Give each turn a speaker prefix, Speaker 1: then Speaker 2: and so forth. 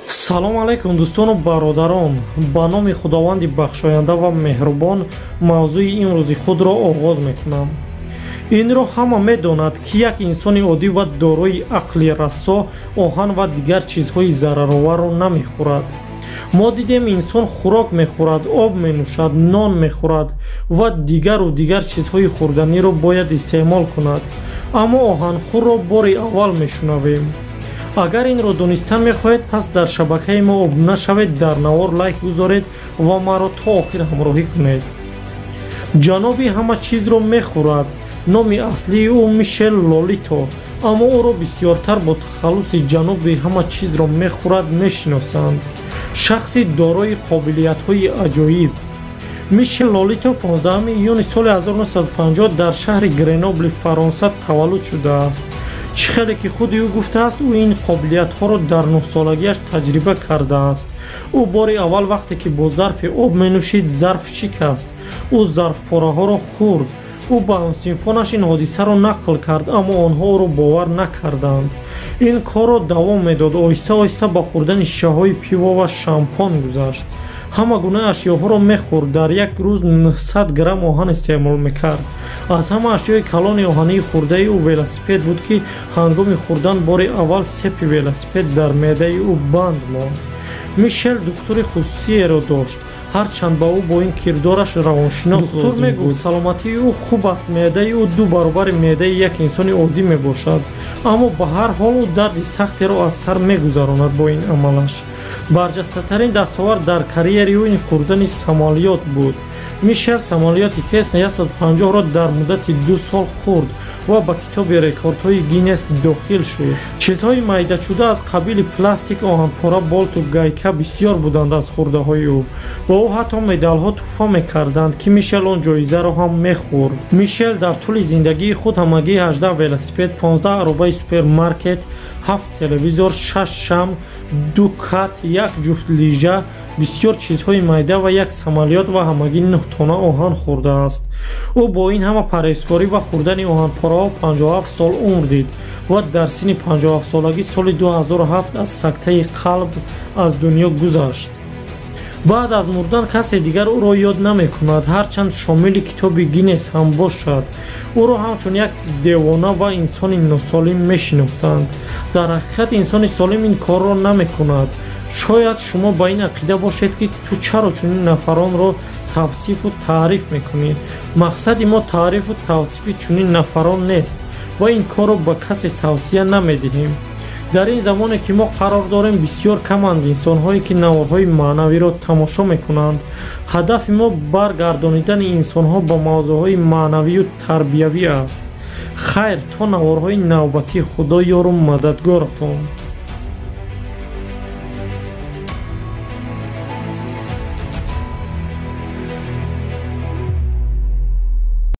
Speaker 1: салом алайкум дӯстону бародарон. Ба номи худованди бахшоянда ва меҳрубон мавзӯи имрӯзи худро оғоз мекунам. Инро ҳама медонад ки як инсони оддӣ ва дорои ақли рассо оҳан ва дигар чизҳои зарароварро намехӯрад. мо дидем инсон хӯрок мехӯрад, об менӯшад, нон мехӯрад ва дигару дигар чизҳои хӯрданиро бояд истеъмол кунад. аммо оҳанхӯрро бори аввал мешунавем. агар инро донистан мехоҳед, пас дар шабакаи мо обуна шавед, дар навор лайк гузоред ва маро то охир ҳамроҳӣ кунед. ҷаноби ҳама чизро мехӯрад. номи аслии ӯ Мишел Лолито, аммо ӯро бисёртар бо тахаллуси ҷаноби ҳама чизро мехӯрад мешиносанд. шахси дорои қобилиятҳои аҷоиб. Мишел Лолито 15 июни соли 1950 дар шаҳри Гренобли, Фаронса таваллуд шудааст. чӣ хеле ки худи ӯ гуфтааст, ӯ ин қобилиятҳоро дар 9-солагиаш таҷриба кардааст. ӯ бори аввал вақте ки бо зарфи об менӯшид, зарф шикаст. ӯ зарфпораҳоро хӯрд. ӯ ба ҳамсинфонаш ин ҳодисаро нақл кард, аммо онҳо ӯро бовар накарданд. ин корро давом медод. оҳиста оҳиста ба хӯрдани шишаҳои пиво ва шампон гузашт. ҳама гунаи ашёҳоро мехӯрд. дар як рӯз 100 грамм оҳан истеъмол мекард. аз ҳама ашёи калони оҳании хӯрдаи ӯ велосипед буд ки ҳангоми хӯрдан бори аввал сепи велосипед дар меъдаи ӯ банд монд. мишел духтури хусусиеро дошт. ҳарчанд ба ӯ бо ин кирдораш равоншинос духтур мегуфт саломатии ӯ хуб аст, меъдаи ӯ 2 баробари меъдаи як инсони оддӣ мебошад. аммо ба ҳар ҳол ӯ дарди сахтеро аз сар мегузаронад бо ин амалаш. барҷастатарин дастовард дар карьераи ӯ ин хӯрдани самолёт буд. мишел самолёти Cessna 150-ро дар муддати 2 сол хӯрд ва ба китоби рекордҳои Гиннес дохил шуд. чизҳои майдачуда аз қабили пластик, оҳанпора, болту гайка бисёр буданд аз хӯрдаҳои ӯ. ба ӯ ҳатто медалҳо туҳфа мекарданд ки мишел он ҷоизаро ҳам мехӯрд. мишел дар тӯли зиндагии худ ҳамагӣ 18 велосипед, 15 аробаи супермаркет, 7 телевизор, 6 шам, 2 кат, 1 ҷуфт лижа, бисёр чизҳои майда ва 1 самолёт ва ҳамагӣ 9 тонна оҳан хӯрдааст. ӯ бо ин ҳама парҳезкорӣ ва хӯрдани оҳанпораҳо 57 сол умр дид ва дар синни 57-солагӣ соли 2007 аз сактаи қалб аз дунё гузашт. баъд аз мурдан касе дигар ӯро ёд намекунад, ҳарчанд шомили китоби Гиннес ҳам бошад. ӯро ҳамчун як девона ва инсони носолим мешинохтанд. дар ҳақиқат инсони солим ин корро намекунад. шояд шумо ба ин ақида бошед ки ту чаро чунин нафаронро тавсифу таъриф мекунӣ. мақсади мо таърифу тавсифи чунин нафарон нест ва ин корро ба касе тавсия намедиҳем. дар ин замоне ки мо қарор дорем, бисёр каманд инсонҳое ки наворҳои маънавиро тамошо мекунанд. ҳадафи мо баргардонидани инсонҳо ба мавзӯъҳои маънавию тарбиявӣ аст. хайр, то наворҳои навбатӣ. худо ёру мададгоратон.